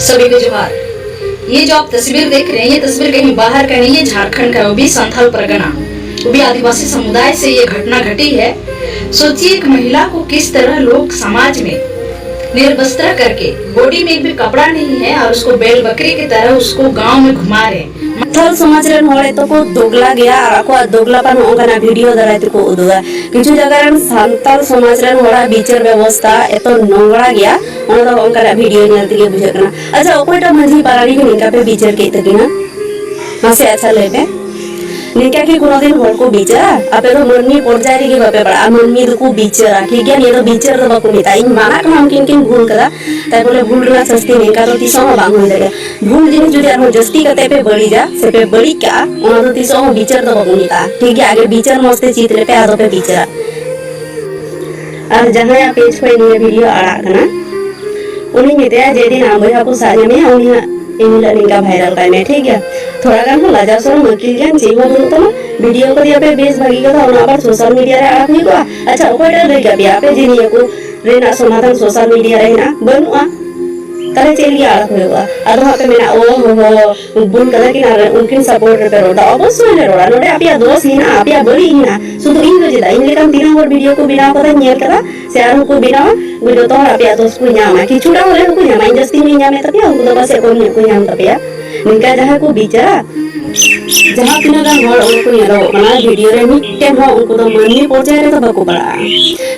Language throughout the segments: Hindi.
सभी को जोहार। ये जो आप तस्वीर देख रहे हैं, ये तस्वीर कहीं बाहर का नहीं, ये झारखंड का, वो भी संथाल परगना, वो भी आदिवासी समुदाय से ये घटना घटी है। सोचिए एक महिला को किस तरह लोग समाज में निर्वस्त्र करके, बॉडी में भी कपड़ा नहीं है और उसको बैल बकरी की तरह उसको गांव में घुमा रहे। संथाल समाज रे होड़े तो को दोगला गया और को दोगलापन ओंगना वीडियो दाराय को उदुगा किछु जगह रे संथाल समाज रे होड़ा बिचार व्यवस्था एतो नोंगड़ा गया ओना तो ओंगना वीडियो नेल तिगे बुझकना। अच्छा ओकोटा मंझी पारानी के निका पे बिचार के तकिना मासे अच्छा लेबे निका के कोनो दिन होड़ को बिचारा आपे तो मननी पर्याय रे बापे बड़ा मननी को बिचारा ठीक है। ये तो बिचार तो बाको मिता इन माना का हम किन भूल करा ताई बोले भूल रा सस्ती निका तो तिसो बांग होई जागे भूल जिन जुदी आरो जस्ती कते पे बड़ी जा से पे बड़ी क्या ओना तो तिसो बिचार तो बाको मिता ठीक है। आगे बिचार मस्ते चित्र पे आदो पे बिचारा और जहां या पेज पे ये वीडियो आड़ा कना उन्हीं मिते जे दिन आंबे को सारे में उन्हीं इनला निका वायरल कर में ठीक है। थोड़ा गान हो लाजा सर मकिल ज्ञान जेवा बोलतो ना वीडियो को दिया पे बेस भागी का था आबार सोशल मीडिया रे आड़ा नहीं को अच्छा ओकोटा रे क्या बिया पे जिनी को रेना समाधान सोशल मीडिया रे ना बनुआ तारे चेली आड़ा होएगा अदो हापे मेना ओ हो बुन कदा कि ना उनकिन सपोर्ट रे रोडा अवश्य ने रोडा नोडे आपिया दोष ही ना आपिया बड़ी ही ना सुदु इन जो जेदा इन लेकन तीन और वीडियो को बिना पता नियर कदा शेयर को बिना वीडियो तो आपिया दोष को न्यामा कि छुड़ा होले को न्यामा इंडस्ट्री में न्यामे तपिया उनको तो बस को न्याम तपिया निका जहां को बिचारा जहां तीन गान होड़ उनको नेलो बना वीडियो रे मिटे हो उनको तो मननी पहुंचाए रे तो बाको बड़ा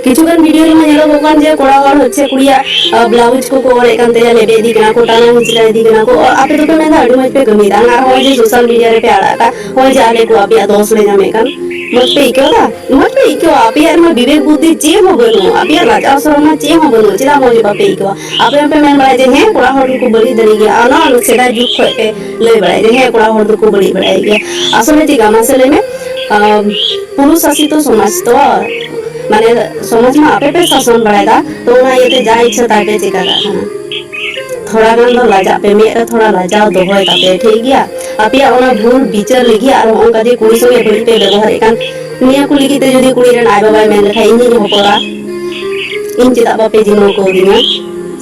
किछु गान वीडियो रे नेलो बकान जे कोड़ा होड़ होचे कुड़िया ब्लाउज को और एकांत या लेबे दी कना को टाना हिचला दी कना को और आपे तो पे मैं अड़ी मत पे गमी दा ना हो जे सोशल मीडिया रे पे आड़ा का हो जे आले को आपिया दोष ले जामे कन मत पे क्यों आपिया में विवेक बुद्धि जे हो बनो आपिया राजा शर्मा जे हो बनो चिरा मोजे बापे क्यों आपे पे मैं बड़ा जे है कोड़ा होड़ को बड़ी दरी गया आना सेदा जुग खोय पे ले बड़ा जे है कोड़ा होड़ को बड़ी बड़ा गया असले ती गामा सेले में पुरुष शासित समाज तो माने समाज में आपे पे शासन बढ़ाएगा तो ना ये जा इच्छा ताके चिका ना थोड़ा गान तो लाजा पे मेरा थोड़ा लाजा दोहय तापे ठीक गया आपिया ओना भूल बिचार लिखी और ओंका जे कुड़ी संगे बड़ी पे व्यवहार एकान निया कुली किते जदी कुड़ी रे नाय बाबा मेन लेखा इनी होपरा इन चिता बापे जिनो को दिना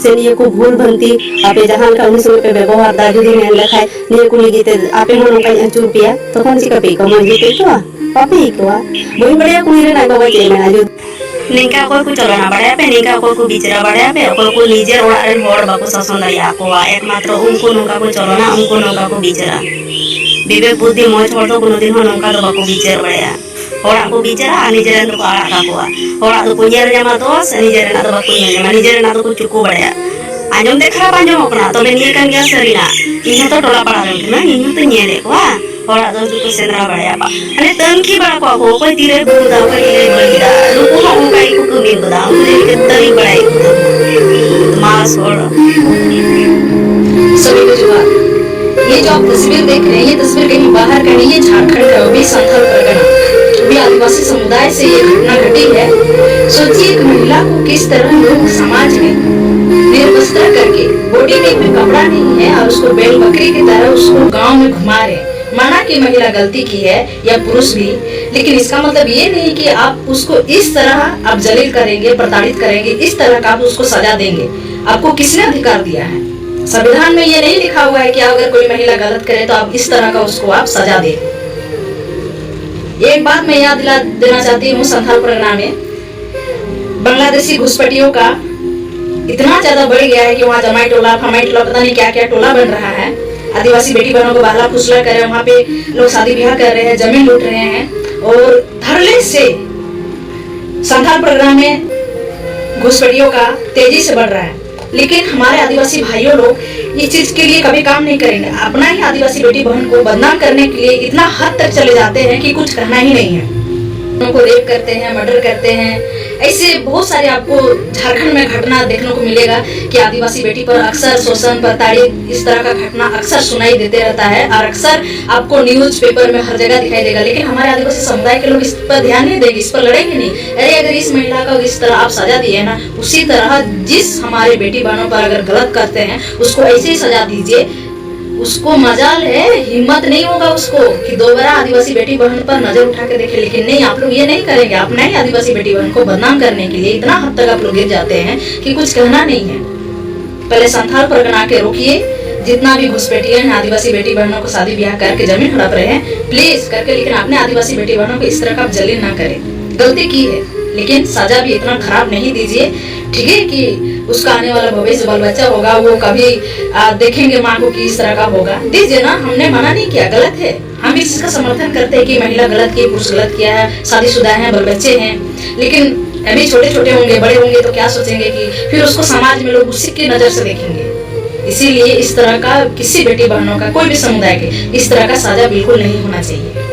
से निया को भूल भंती आपे जहां का उन संगे पे व्यवहार दा जदी मेन लेखा निया कुली किते आपे मन का अंचुर पिया तो कौन सी कपे को मजे पे तो पापे को बड़ी बढ़िया कुड़ी रे नाय बाबा जे मेना जो निका को चलना बड़ा पे निका को बिचरा बड़ा पे को निजे ओड़ा रे होड़ बाको शासन दया को एकमात्र उनको नोका को चलना उनको नोका को बिचरा विवेक बुद्धि मोज होड़ तो कोनो दिन हो नोका तो बाको बिचर बड़ा होड़ा को बिचरा निजे रे को आड़ा का को होड़ा तो कुंजर जमा तो निजे रे ना तो बाको जमा निजे रे ना तो कुछ को बड़ा आजम देखा पांजो अपना तो निये कान गया सरीना इन तो टोला पड़ा रे ना इन तो निये रे को होड़ा तो को सेंद्रा बड़ा बा अने तंकी बड़ा को कोई तीरे बुदा कोई तीरे बड़ा लोको हम काई को कमी बुदा मुझे कितनी बड़ा मास होड़ा सभी को जोहार। ये जो आप तस्वीर देख रहे हैं, ये तस्वीर कहीं बाहर का नहीं, ये झारखंड का, वो भी संथाल परगना, वो भी आदिवासी समुदाय से ये घटना घटी है। सोचिए एक महिला को किस तरह लोग समाज में निर्वस्त्र करके, बॉडी में भी कपड़ा नहीं है और उसको बैल बकरी की तरह उसको गांव में घुमा रहे। माना कि महिला गलती की है या पुरुष भी, लेकिन इसका मतलब ये नहीं कि आप उसको इस तरह आप जलील करेंगे, प्रताड़ित करेंगे, इस तरह का आप उसको सजा देंगे। आपको किसने अधिकार दिया है? संविधान में ये नहीं लिखा हुआ है कि अगर कोई महिला गलत करे तो आप इस तरह का उसको आप सजा दें। एक बात मैं याद दिला देना चाहती हूँ, संथाल परगना में बांग्लादेशी घुसपैठियों का इतना ज्यादा बढ़ गया है कि वहाँ जमाई टोला, फमाई टोला, पता नहीं क्या क्या टोला बन रहा है। आदिवासी बेटी बहनों को बहला फुसला कर रहे हैं, वहाँ पे लोग शादी ब्याह कर रहे हैं, जमीन लूट रहे हैं और धड़ल्ले से संथाल परगना में घुसपैठियों का तेजी से बढ़ रहा है। लेकिन हमारे आदिवासी भाइयों लोग इस चीज के लिए कभी काम नहीं करेंगे। अपना ही आदिवासी बेटी बहन को बदनाम करने के लिए इतना हद तक चले जाते हैं कि कुछ कहना ही नहीं है। उनको रेप करते हैं, मर्डर करते हैं, ऐसे बहुत सारे आपको झारखंड में घटना देखने को मिलेगा कि आदिवासी बेटी पर अक्सर शोषण, प्रताड़ित, इस तरह का घटना अक्सर सुनाई देते रहता है और अक्सर आपको न्यूज पेपर में हर जगह दिखाई देगा। लेकिन हमारे आदिवासी समुदाय के लोग इस पर ध्यान नहीं देंगे, इस पर लड़ेंगे नहीं। अरे अगर इस महिला को इस तरह आप सजा दिए ना, उसी तरह जिस हमारे बेटी बहनों पर अगर गलत करते हैं उसको ऐसे ही सजा दीजिए। उसको मजाल है, हिम्मत नहीं होगा उसको कि दोबारा आदिवासी बेटी बहन पर नजर उठा के देखे। लेकिन नहीं, आप लोग ये नहीं करेंगे। अपना ही आदिवासी बेटी बहन को बदनाम करने के लिए इतना हद तक आप लोग गिर जाते हैं कि कुछ कहना नहीं है। पहले संथाल परगना के रोकिए, जितना भी घुसपैठिए हैं आदिवासी बेटी बहनों को शादी ब्याह करके जमीन हड़प रहे हैं प्लीज करके, लेकिन अपने आदिवासी बेटी बहनों को इस तरह का जलील ना करें। गलती की है लेकिन सजा भी इतना खराब नहीं दीजिए, ठीक है, कि उसका आने वाला भविष्य बाल बच्चा होगा वो कभी देखेंगे माँ को कि इस तरह का होगा। दीजिए ना, हमने मना नहीं किया, गलत है, हम भी इसका समर्थन करते हैं कि महिला गलत की, पुरुष गलत किया है, शादीशुदा है, बाल बच्चे हैं, लेकिन अभी छोटे छोटे होंगे, बड़े होंगे तो क्या सोचेंगे कि फिर उसको समाज में लोग उसी की नजर से देखेंगे। इसीलिए इस तरह का किसी बेटी बहनों का, कोई भी समुदाय के इस तरह का साजा बिल्कुल नहीं होना चाहिए।